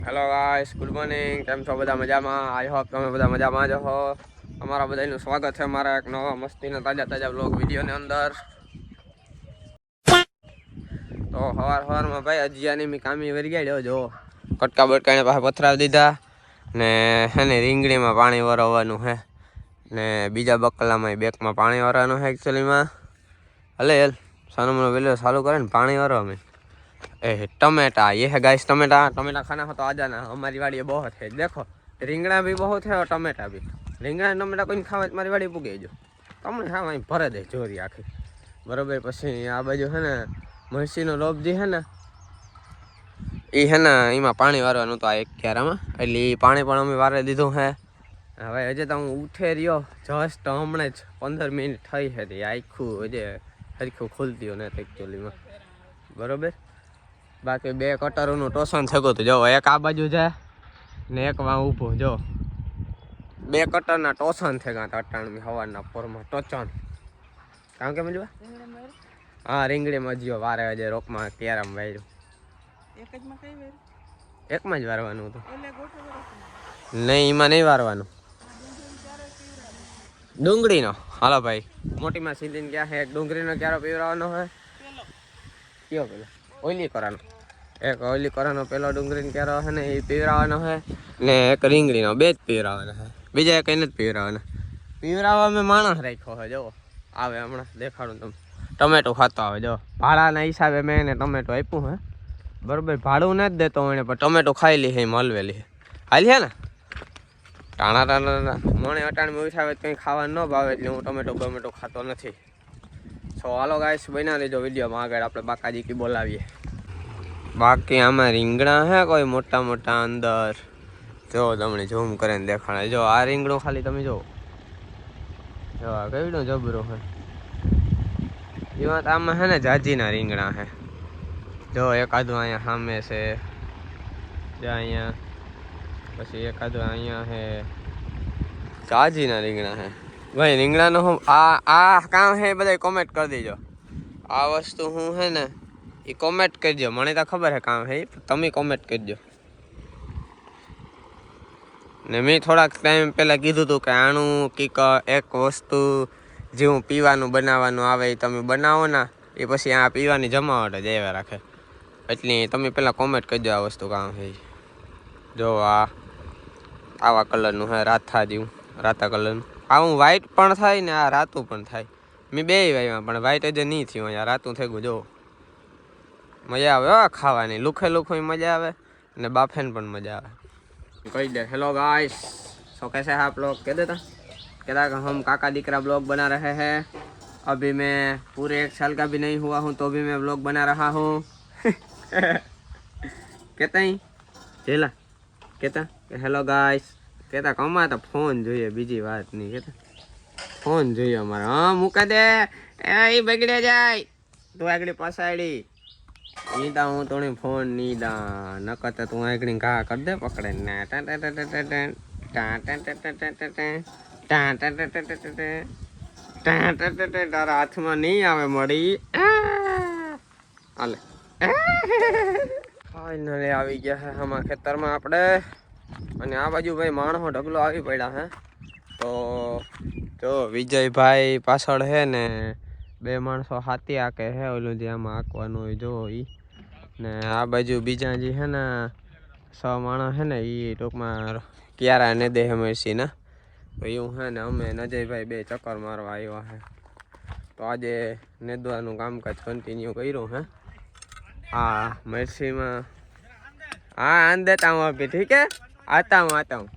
Hello guys, good morning. કેમ છો બધા? મજામાં? આઈ હોપ તમે બધા મજામાં જ હો. અમારા બધાનું સ્વાગત છે મારા એક નવા મસ્તીના તાજા બ્લોગ વિડીયોની અંદર. તો સવારમાં ભાઈ અજિયાની મેં કામી વરી ગયા. જો કટકા બટકાને પાસે પથરાવી દીધા ને હે ને રીંગણીમાં પાણી વરવવાનું છે ને બીજા બકલામાં બેકમાં પાણી વરવાનું છે. એકચ્યુઅલીમાં હલે હેલ સાનો વેલો ચાલુ કરે ને પાણી વરવા મેં टमेटा ये है गाइस। टमेटा खाना हो तो आ जाना, हमारी वाड़ी बहुत है। देखो રીંગણા भी बहुत है और टमेटा भी। રીંગણા ટમેટા કોઈ ખાવા મારી વાડી પૂગે જો તમને હા અહીં ભરે દે ચોરી આખી બરોબર. પછી આ બાજુ છે ને મરસીનો લોપ જે છે ને એ છે ને એમાં પાણી વારવાનું તો આ એક ક્યારામાં, એટલે એ પાણી પણ અમે વારે દીધું છે. હવે હજી તો હું ઉઠે રહ્યો જસ્ટ હમણાં જ 15 મિનિટ થઈ હતી. આખું હજી હરખું ખુલતી નથી એકચ્યુઅલીમાં બરોબર. બાકી બે કટરોનું ટોસન થયું હતું. જો એક આ બાજુ જાય ને એક વા ઊભું. જો બે કટરના ટોસન થઈ ગયા અટાણું હવારના પોરમાં ટોચન. કામ કે મજવા હા રીંગણીમાં જ્યો વારે હજે રોકમાં કેરામ વાર્યું. એકમાં જ વારવાનું હતું નહીં, એમાં નહીં વારવાનું. ડુંગળીનો હાલો ભાઈ મોટીમાં સીધીને ક્યાં છે. એક ડુંગળીનો ક્યારો પીવડાવવાનો હોય કયો પેલો ઓઈલી કરવાનો, એક ઓઈલી કરવાનો પેલો ડુંગળીનો ક્યારો છે ને એ પીવડાવવાનો છે ને એક રીંગણીનો બે જ પીવડાવવાનો છે. બીજા એક એને જ પીવડાવવાના. પીવડાવવા મેં માણસ રાખ્યો હોય. જો આવે હમણાં દેખાડું તમે. ટમેટું ખાતો આવે. જો ભાડાના હિસાબે મેં એને ટમેટું આપ્યું હે બરોબર. ભાડું નથી દેતો એને પણ ટમેટું ખાઈ લી છે હલવેલી છે હાલી છે ને ટાણા ટાણા મને અટાણમાં ઉઠાવે કંઈ ખાવાનું ન ભાવે એટલે હું ટમેટું ખાતો નથી. સો હાલો ગાઈસ બના લેજો વિડીયોમાં આગળ આપણે બાકાજી કી બોલાવીએ. બાકી આમાં રીંગણા હે કોઈ મોટા મોટા અંદર. જો તમને ઝૂમ કરીને દેખાડે. જો આ રીંગણું ખાલી તમે જો કેવડું જબરું છે. એમાં આમાં છે ને જાજીના રીંગણા છે. જો એકાદું અહીંયા સામે છે જ્યાં અહીંયા, પછી એકાદું અહીંયા છે. જાજીના રીંગણા છે ભાઈ. રીંગણાનો હું આ કામ છે બધા કોમેન્ટ કરી દેજો. આ વસ્તુ હું છે ને એ કોમેન્ટ કરજો. મને તો ખબર છે કામ છે, તમે કોમેન્ટ કરજો. ને મેં થોડાક ટાઈમ પહેલાં કીધું હતું કે આનું કંઈક એક વસ્તુ જેવું પીવાનું બનાવવાનું આવે એ તમે બનાવો ને એ પછી આ પીવાની જમાવટ જ આવ્યા રાખે. એટલે તમે પહેલાં કોમેન્ટ કરજો આ વસ્તુ કામ છે. જો આવા કલરનું છે રાથા જેવું, રાતા કલરનું. આવું વ્હાઈટ પણ થાય ને આ રાતું પણ થાય. મેં બે વાવ્યા પણ વ્હાઈટ જ નહીં થયું. અહીંયા રાતું થઈ ગયું. જો મજા આવે ખાવાની, લુખે લુખું મજા આવે અને બાફેને પણ મજા આવે. कही दे हेलो गाइस, सो कैसे हैं आप लोग? कह देता हम काका दिकरा ब्लॉग बना रहे हैं। अभी मैं पूरे 1 साल का भी नहीं हुआ हूँ तो भी मैं ब्लॉग बना रहा हूँ। कहता ही चला कहता हेलो गाइस कहता कमा तो फोन જોઈએ બીજી વાત નહીં. कहता फोन જોઈએ અમારે. हाँ મૂકા દે એ બગડે જાય તું આગળ પાછાડી नीदा हूँ तो फोन नीदा न करता तू आगड़ी घा कर दे पकड़े ने तारा हाथ में नहीं आवे मड़ी हाले फाइनली આવી ગયા है हमारा खेतर में आपड़े. અને આ બાજુ ભાઈ માણસો ઢગલો આવી પડ્યા હે. તો જો વિજયભાઈ પાછળ હે ને બે માણસો હાથી આકે હે. ઓલું જે આમાં આંકવાનું હોય જો ઈ ને આ બાજુ બીજા જે હે ને 6 માણસ હે ને એ ટૂંકમાં ક્યારા ને દે મરસી ને એવું હે ને. અમે નજયભાઈ બે ચક્કર મારવા આવ્યા હે. તો આજે નેદવાનું કામકાજ કન્ટિન્યુ કર્યું હે. हाँ मर्सी में हाँ आन देता हूँ अभी ठीक है, आता हूँ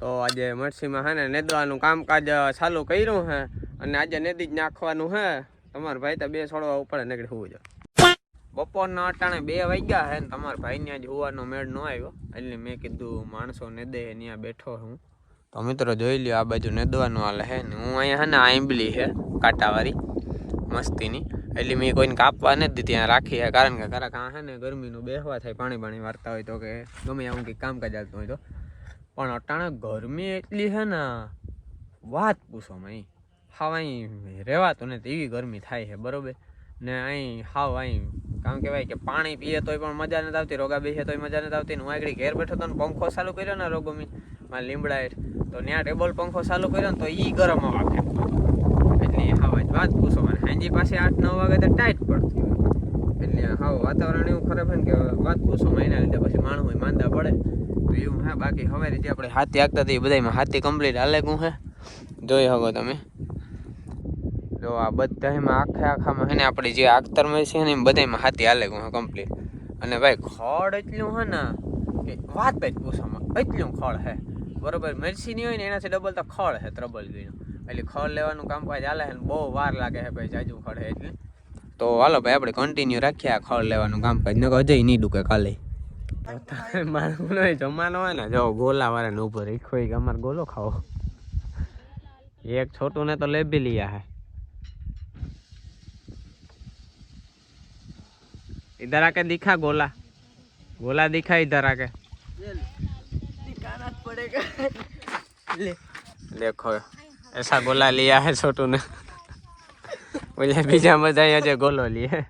तो आज मर्सी में है ने नेदवानुं कामकाज चालू कर्युं है અને આજે નેદી જ નાખવાનું હે. તમારા ભાઈ તો બે છોડવા ઉપર નીકળી હોવું જો. બપોરના અટાણે 2 વાગ્યા હે ને તમારા ભાઈને આજ હોવાનો મેળ ન આવ્યો એટલે મેં કીધું માણસો નેદે ત્યાં બેઠો હું. તો મિત્રો જોઈ લ્યો આ બાજુ નેદવાનું હાલે હે ને. હું અહીંયા હે ને આંબલી હે કાંટાવાળી મસ્તીની એટલે મેં કોઈને કાપવા નથી ત્યાં રાખી હે. કારણ કે ખરા કાં હે ને ગરમીનું બેહવા થાય, પાણી વારતા હોય તો કે ગમે આવું કંઈક કામકાજ ચાલતું હોય તો. પણ અટાણે ગરમી એટલી હે ને વાત પૂછો માં. હાવ અહીં રહેવાતું નથી એવી ગરમી થાય છે બરોબર. ને અહીં હાવ અહીં કારણ કે ભાઈ કે પાણી પીએ તોય પણ મજા નથી આવતી, રોગા બેસે તોય મજા નથી આવતી. હું આગળ ઘેર બેઠો તો પંખો ચાલુ કર્યો ને રોગોમી મારે લીમડા હેઠ, તો ત્યાં ટેબલ પંખો ચાલુ કર્યો ને તો ઈ ગરમ હવા ફેંકતો. એટલે હા વાત પૂછો મને, હાંજી પાસે 8-9 વાગે તો ટાઈટ પડતી હોય. એટલે હા વાતાવરણ એવું ખરાબ છે ને કે વાત પૂછો એના લીધે પછી માણસ માંદા પડે. તો એવું હા, બાકી હવે રીતે આપણે હાથી આગતા હતી બધામાં હાથી કમ્પ્લીટ હાલે ગું હે, જોઈ શકો તમે. જો આ બધામાં આખામાં હે ને આપણી જે આખતરમાં છે ને બધામાં હાથી હાલે ગું હે કમ્પ્લીટ. અને ભાઈ ખડ એટલું હે ને કે વાત જ પૂછવામાં, એટલું ખડ હે બરોબર. મરસી નહીં હોય ને એનાથી ડબલ તો ખડ હે ત્રબલ ગયું. એટલે ખડ લેવાનું કામકાજ હાલે છે ને બહુ વાર લાગે છે ભાઈ, જાજુ ખડ હે એટલે. તો હાલો ભાઈ આપણે કન્ટિન્યુ રાખીએ આ ખડ લેવાનું કામકાજ, ન અજય નહીં ડૂકે કાલે. મારું જમવાનો હોય ને જો ગોલા વાળાને ઉભો રીખો કે અમારે ગોલો ખાવો. એક છોટું ને તો લે भी लिया है. इधर आके दिखा गोला, गोला दिखा इधर आके, दिखाना पड़ेगा. ले देखो ऐसा गोला लिया है छोटू ने. बोले बीजा मजा यहाँ गोलो लिए.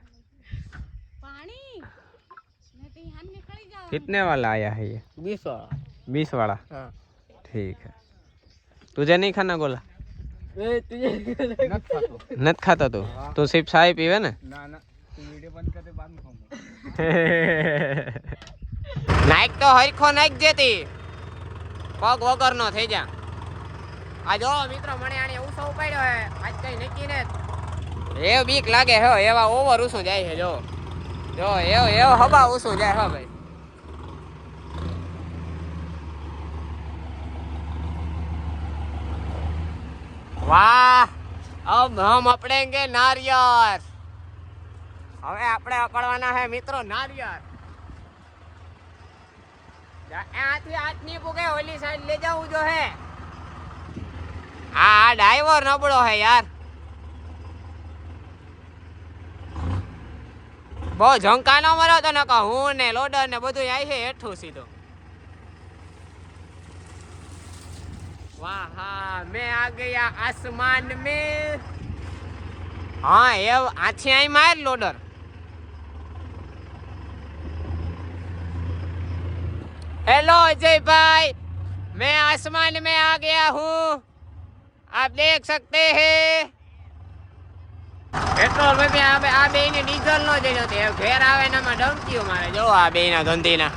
कितने वाला आया है ये? 20 वाला. 20 वाला? हाँ. ठीक है. तुझे नहीं खाना गोला? नत खाता तू? तो सिर्फ चाय पीवे ने? ना ना, वीडियो बंद करते बाद में खाऊंगा. नाइक तो हरखो नाइक जेती पग वगर नो થઈ જા. આ જો મિત્રો મને આને ઉસો ઉપાડ્યો હે આજ કઈ નક્કી ને એ બીક લાગે હે એવા ઓવર ઉસો જાય છે. જો જો એવો હબા ઉસો જાય હો ભાઈ. वाह, अब हम अपड़ेंगे नारियल. હવે આપણે અકળવાના હે મિત્રો નારિयल. આથી હાથ ની પૂગે ઓલી સાઈડ લે જાવું જો હે. આ ડ્રાઈવર નબળો હે યાર, બહુ ઝંકા નો મરો તો નકા હું ને લોડર ને બધું આવી છે હેઠું સીધો. वाह हाँ, मैं आ गया आसमान में. हाँ ये आछी आई मार लोडर. हेलो अजय भाई, मैं आसमान में आ गया हूँ, आप देख सकते हैं. पेट्रोल में भी आ बे ने डीजल नो देनो ते घेर आवे ना में डंकीઓ मारे. જો આ બે ના ધંધીના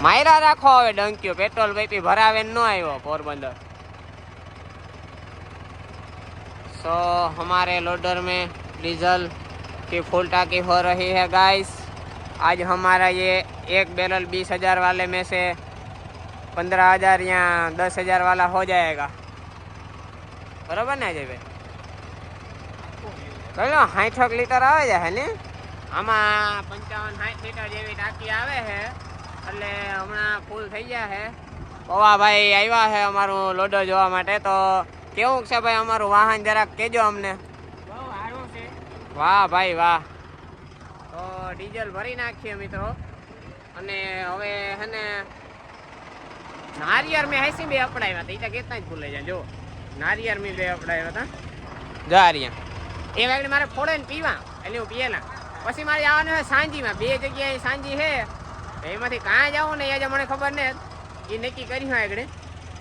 मायरा राखो હવે डंकीઓ. पेट्रोल पे भरावे न आयो पोरबंदर. सो हमारे लोडर में डीजल की फुल टाकी हो रही है गाइस. आज हमारा ये एक बैरल 20,000 वाले में से 15,000 या 10,000 वाला हो जाएगा. बराबर ना अजय भाई? चलो 60 लीटर આવે છે ને આમાં 55-60 लीटर જેવી ટાંકી આવે છે. એટલે હમણાં ફૂલ થઈ ગયા છે. પવા ભાઈ આવ્યા છે અમારું લોડર જોવા માટે. તો કેવું છે ભાઈ અમારું વાહન જરાક કહેજો અમને. બહુ સારું છે. વાહ ભાઈ વાહ. તો ડીઝલ ભરી નાખીએ મિત્રો. અને હવે હે ને નારિયેળ મેં હેસી બે અપડાવ્યા હતા. એ તો કેટલા જ ભૂલે જાય. જો નારિયેળ મેં બે અપડાવ્યા હતા. જારિયા એ વાગડી મારે ફોડે ને પીવા, એટલે હું પીએલા. પછી મારે આવવાનું છે સાંજીમાં. બે જગ્યાએ સાંજી છે, એમાંથી કાં જવું ને એ મને ખબર ને એ નક્કી કર્યું આગળ.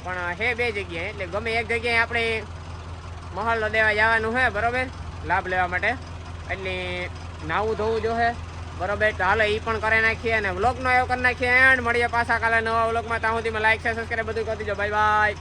પણ હે બે જગ્યાએ, એટલે ગમે એક જગ્યાએ આપણે મહોલ્લો દેવા જવાનું છે બરોબર, લાભ લેવા માટે. એટલે નાવું ધોવું જો છે બરોબર. તો હાલો એ પણ કરી નાખીએ અને વ્લોગનો એવો કરી નાખીએ. એન્ડ મળીએ પાછા કાલે નવા વ્લોગમાં. ત્યાં સુધીમાં લાઈક છે સબસ્ક્રાઈબ બધું કરી દેજો. Bye bye.